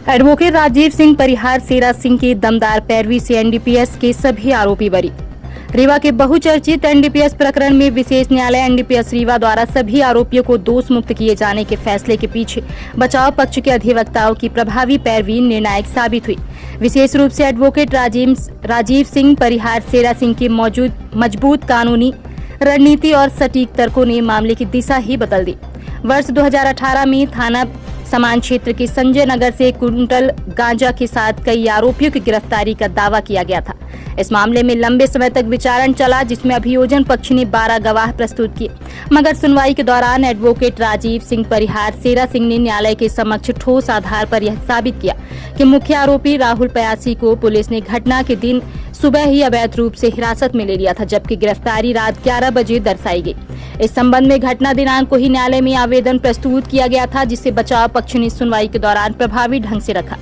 Advocate Rajiv Singh Parihar सेरा सिंह की दमदार पैरवी से एनडीपीएस के सभी आरोपी बरी। रीवा के बहुचर्चित एनडीपीएस प्रकरण में विशेष न्यायालय एनडीपीएस रीवा द्वारा सभी आरोपियों को दोष मुक्त किए जाने के फैसले के पीछे बचाव पक्ष के अधिवक्ताओं की प्रभावी पैरवी निर्णायक साबित हुई। विशेष रूप से एडवोकेट राजीव सिंह परिहार सेरा सिंह की मजबूत कानूनी रणनीति और सटीक तर्कों ने मामले की दिशा ही बदल दी। वर्ष 2018 में थाना समान क्षेत्र के संजय नगर से कुंटल गांजा के साथ कई आरोपियों की गिरफ्तारी का दावा किया गया था। इस मामले में लंबे समय तक विचारण चला, जिसमें अभियोजन पक्ष ने 12 गवाह प्रस्तुत किए, मगर सुनवाई के दौरान एडवोकेट राजीव सिंह परिहार सेरा सिंह ने न्यायालय के समक्ष ठोस आधार पर यह साबित किया कि मुख्य आरोपी राहुल पयासी को पुलिस ने घटना के दिन सुबह ही अवैध रूप से हिरासत में ले लिया था, जबकि गिरफ्तारी रात 11 बजे दर्शाई गई। इस संबंध में घटना दिनांक को ही न्यायालय में आवेदन प्रस्तुत किया गया था, जिसे बचाव पक्ष ने सुनवाई के दौरान प्रभावी ढंग से रखा।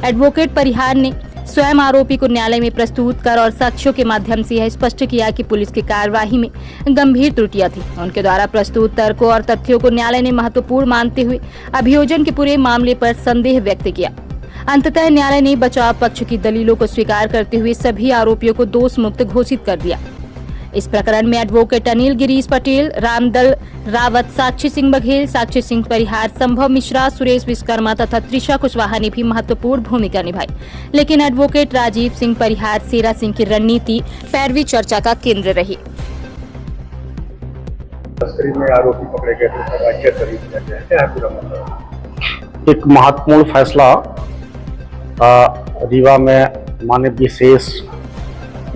एडवोकेट परिहार ने स्वयं आरोपी को न्यायालय में प्रस्तुत कर और साक्ष्यों के माध्यम से यह स्पष्ट किया कि पुलिस की कार्यवाही में गंभीर त्रुटियां थी। उनके द्वारा प्रस्तुत तर्कों और तथ्यों को न्यायालय ने महत्वपूर्ण मानते हुए अभियोजन के पूरे मामले पर संदेह व्यक्त किया। अंततः न्यायालय ने बचाव पक्ष की दलीलों को स्वीकार करते हुए सभी आरोपियों को दोष मुक्त घोषित कर दिया। इस प्रकरण में एडवोकेट अनिल गिरीश पटेल, रामदल रावत, साक्षी सिंह बघेल, साक्षी सिंह परिहार, संभव मिश्रा, सुरेश विश्वकर्मा तथा त्रिशा कुशवाहा ने भी महत्वपूर्ण भूमिका निभाई, लेकिन एडवोकेट राजीव सिंह परिहार सेरा सिंह की रणनीति पैरवी चर्चा का केंद्र रही। तस्करी में आरोपी पकड़े गए थे, राज्य तरीके से क्या पूरा मामला? एक महत्वपूर्ण फैसला रीवा में माननीय विशेष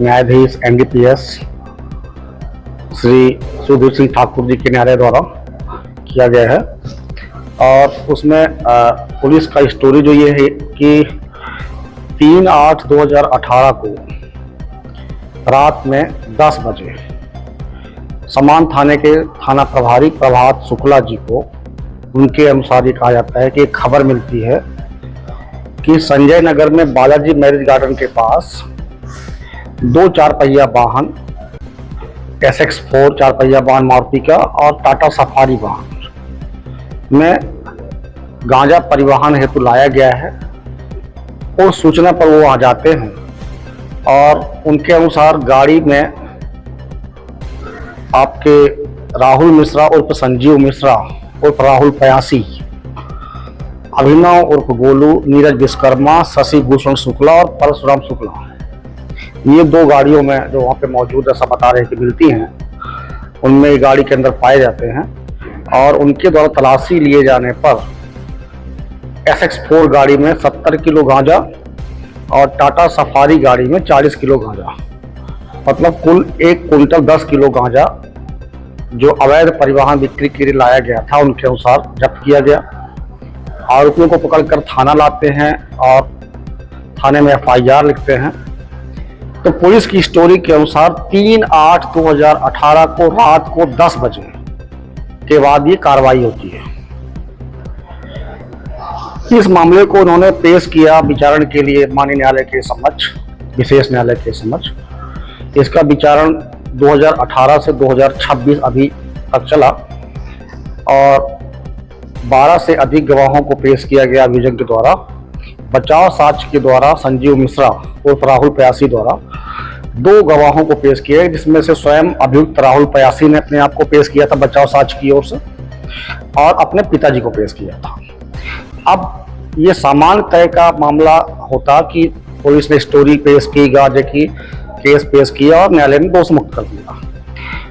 न्यायाधीश एनडीपीएस श्री सुधीर सिंह ठाकुर जी के न्यायालय द्वारा किया गया है। और उसमें पुलिस का स्टोरी जो ये है कि 3/8/2018 को रात में 10 बजे समान थाने के थाना प्रभारी प्रभात शुक्ला जी को उनके अनुसार ये कहा जाता है कि एक खबर मिलती है कि संजय नगर में बालाजी मैरिज गार्डन के पास 2 4-पहिया वाहन SX4 4-पहिया वाहन मारुति का और टाटा सफारी वाहन में गांजा परिवहन हेतु लाया गया है। और सूचना पर वो आ जाते हैं और उनके अनुसार गाड़ी में आपके राहुल मिश्रा उर्फ संजीव मिश्रा उर्फ राहुल पयासी, अभिनव उर्फ गोलू, नीरज विश्वकर्मा, शशि भूषण शुक्ला और परशुराम शुक्ला, ये 2 गाड़ियों में जो वहाँ पे मौजूद ऐसा बता रहे हैं कि मिलती हैं, उनमें गाड़ी के अंदर पाए जाते हैं। और उनके द्वारा तलाशी लिए जाने पर SX4 गाड़ी में 70 किलो गांजा और टाटा सफारी गाड़ी में 40 किलो गांजा, मतलब कुल 1 कुंटल 10 किलो गांजा जो अवैध परिवहन बिक्री के लिए लाया गया था, उनके अनुसार जब्त किया गया। आरोपियों को पकड़कर थाना लाते हैं और थाने में FIR लिखते हैं। तो पुलिस की स्टोरी के अनुसार 3/8/2018 को रात को 10 बजे के बाद ये कार्रवाई होती है। इस मामले को उन्होंने पेश किया विचारण के लिए माननीय न्यायालय के समक्ष, विशेष न्यायालय के समक्ष। इसका विचारण 2018 से 2026 अभी तक चला और 12 से अधिक गवाहों को पेश किया गया अभियोजन के द्वारा। बचाव साक्ष्य के द्वारा संजीव मिश्रा उर्फ राहुल पयासी द्वारा 2 गवाहों को पेश किया, जिसमें से स्वयं अभियुक्त राहुल पयासी ने अपने आप को पेश किया था बचाव साक्ष्य की ओर से और अपने पिताजी को पेश किया था। अब ये सामान्य तय का मामला होता कि पुलिस ने स्टोरी पेश की, गांजे की केस पेश किया और न्यायालय ने दोष मुक्त कर दिया।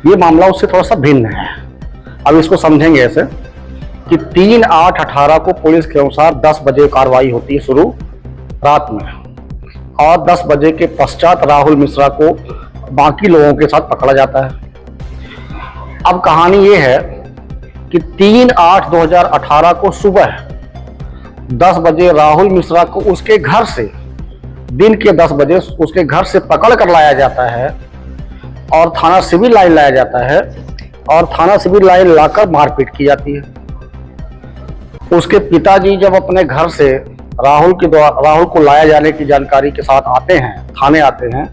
ये मामला उससे थोड़ा सा भिन्न है। अब इसको समझेंगे ऐसे कि 3/8/18 को पुलिस के अनुसार 10 बजे कार्रवाई होती है शुरू रात में, और 10 बजे के पश्चात राहुल मिश्रा को बाकी लोगों के साथ पकड़ा जाता है। अब कहानी ये है कि 3/8/2018 को सुबह 10 बजे राहुल मिश्रा को उसके घर से, दिन के 10 बजे उसके घर से पकड़ कर लाया जाता है और थाना सिविल लाइन लाया जाता है और थाना सिविल लाइन लाकर मारपीट की जाती है। उसके पिताजी जब अपने घर से राहुल को लाया जाने की जानकारी के साथ आते हैं, थाने आते हैं,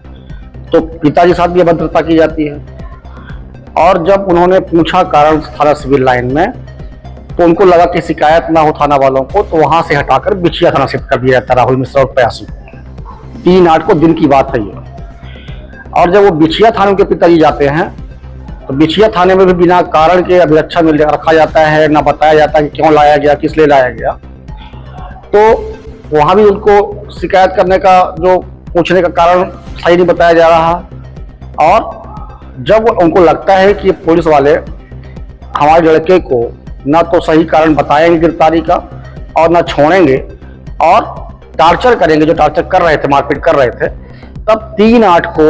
तो पिताजी साथ भी अभद्रता की जाती है। और जब उन्होंने पूछा कारण थाना सिविल लाइन में, तो तो उनको लगा कि शिकायत ना हो थाना वालों को, तो वहां से हटाकर बिछिया थाना शिफ्ट कर दिया जाता राहुल मिश्रा और 85 को। 3/8 को दिन की बात है ये। और जब वो बिछिया थाने के पिताजी जाते हैं तो बिछिया थाने में भी बिना कारण के अभिरक्षा में रखा जाता है, ना बताया जाता है कि क्यों लाया गया, किस लिए लाया गया। तो वहां भी उनको शिकायत करने का, जो पूछने का कारण सही नहीं बताया जा रहा। और जब उनको लगता है कि पुलिस वाले हमारे लड़के को ना तो सही कारण बताएंगे गिरफ्तारी का और ना छोड़ेंगे और टार्चर करेंगे, जो टार्चर कर रहे थे, मारपीट कर रहे थे, तब 3/8 को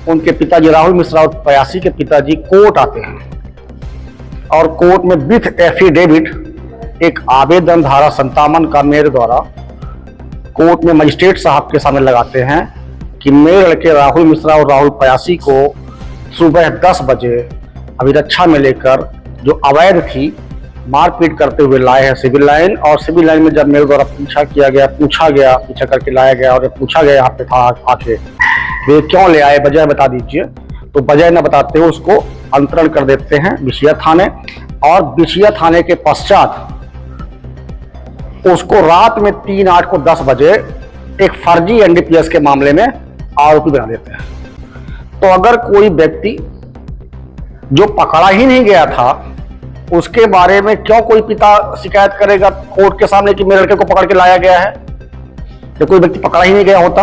उनके पिताजी राहुल मिश्रा और 85 के पिताजी कोर्ट आते हैं। और कोर्ट में विथ एफिडेविट एक आवेदन धारा 57 का मेरे द्वारा कोर्ट में मजिस्ट्रेट साहब के सामने लगाते हैं कि मेरे लड़के राहुल मिश्रा और राहुल 85 को सुबह 10 बजे अभिरक्षा में लेकर जो अवैध थी मारपीट करते हुए लाए हैं सिविल लाइन। और सिविल लाइन में जब मेरे द्वारा पूछा गया, पीछा करके लाया गया और पूछा गया यहाँ पे था आके वे क्यों ले आए, वजह बता दीजिए, तो वजह न बताते हुए उसको अंतरण कर देते हैं बिछिया थाने। और बिछिया थाने के पश्चात उसको रात में 3/8 को 10 बजे एक फर्जी एनडीपीएस के मामले में आरोपी बना देते हैं। तो अगर कोई व्यक्ति जो पकड़ा ही नहीं गया था उसके बारे में क्यों कोई पिता शिकायत करेगा कोर्ट के सामने कि मेरे लड़के को पकड़ के लाया गया है, जब कोई व्यक्ति पकड़ा ही नहीं गया होता।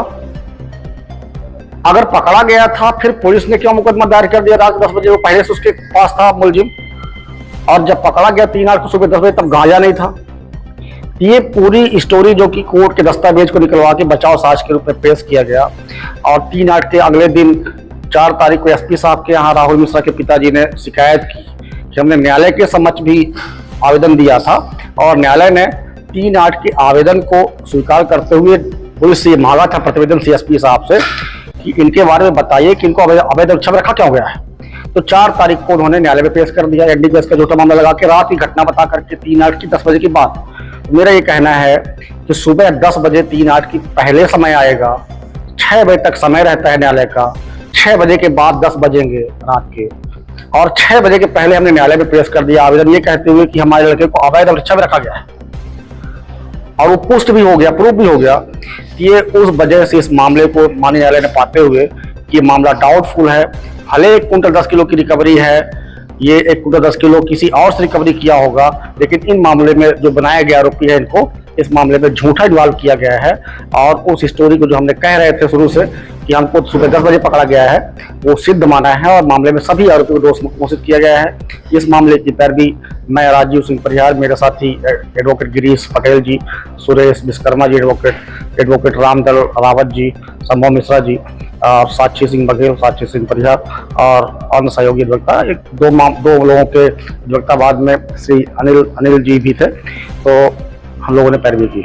अगर पकड़ा गया था फिर पुलिस ने क्यों मुकदमा दायर कर दिया रात 10 बजे, वो पहले से उसके पास था मुलजिम। और जब पकड़ा गया 3/8 को सुबह 10 बजे, तब गांजा नहीं था। ये पूरी स्टोरी जो कि कोर्ट के दस्तावेज को निकलवा के बचाव साज के रूप में पेश किया गया। और 3/8 के अगले दिन 4 तारीख को एसपी साहब के यहाँ राहुल मिश्रा के पिताजी ने शिकायत की कि हमने न्यायालय के समक्ष भी आवेदन दिया था और न्यायालय ने 3/8 के आवेदन को स्वीकार करते हुए पुलिस से मांगा था प्रतिवेदन सीएसपी साहब से कि इनके बारे में बताइए कि इनको अवैध अभिरक्षा में रखा क्यों गया है। तो 4 तारीख को उन्होंने न्यायालय में पेश कर दिया एनडीपीएस का झूठा मामला लगा के, रात की घटना बता करके 3/8 की 10 बजे की बात। तो मेरा ये कहना है कि सुबह 10 बजे 3/8 की पहले समय आएगा, 6 बजे तक समय रहता है न्यायालय का, 6 बजे के बाद 10 बजेंगे रात के, और 6 बजे के पहले हमने न्यायालय में पेश कर दिया आवेदन ये कहते हुए कि हमारे लड़के को अवैध अभिरक्षा में रखा गया है। और वो पुष्ट भी हो गया, प्रूफ भी हो गया। ये उस वजह से इस मामले को माननीय न्यायालय ने पाते हुए कि मामला डाउटफुल है, भले 1 कुंटल 10 किलो की रिकवरी है, ये 1 कुंटल 10 किलो किसी और से रिकवरी किया होगा, लेकिन इन मामले में जो बनाया गया आरोपी है इनको इस मामले में झूठा इन्वॉल्व किया गया है। और उस स्टोरी को जो हमने कह रहे थे शुरू से कि हमको सुबह 10 बजे पकड़ा गया है वो सिद्ध माना है और मामले में सभी आरोपियों को दोषी घोषित किया गया है। इस मामले की पैरवी मैं राजीव सिंह परिहार, मेरे साथी एडवोकेट गिरीश पटेल जी, सुरेश विश्वकर्मा जी, एडवोकेट रामदल रावत जी, संभव मिश्रा जी, और साक्षी सिंह बघेल, साक्षी सिंह परिहार और अन्य सहयोगी अधिवक्ता, दो लोगों के अधिवक्ता बाद में श्री अनिल जी भी थे, तो हम लोगों ने पैरवी की।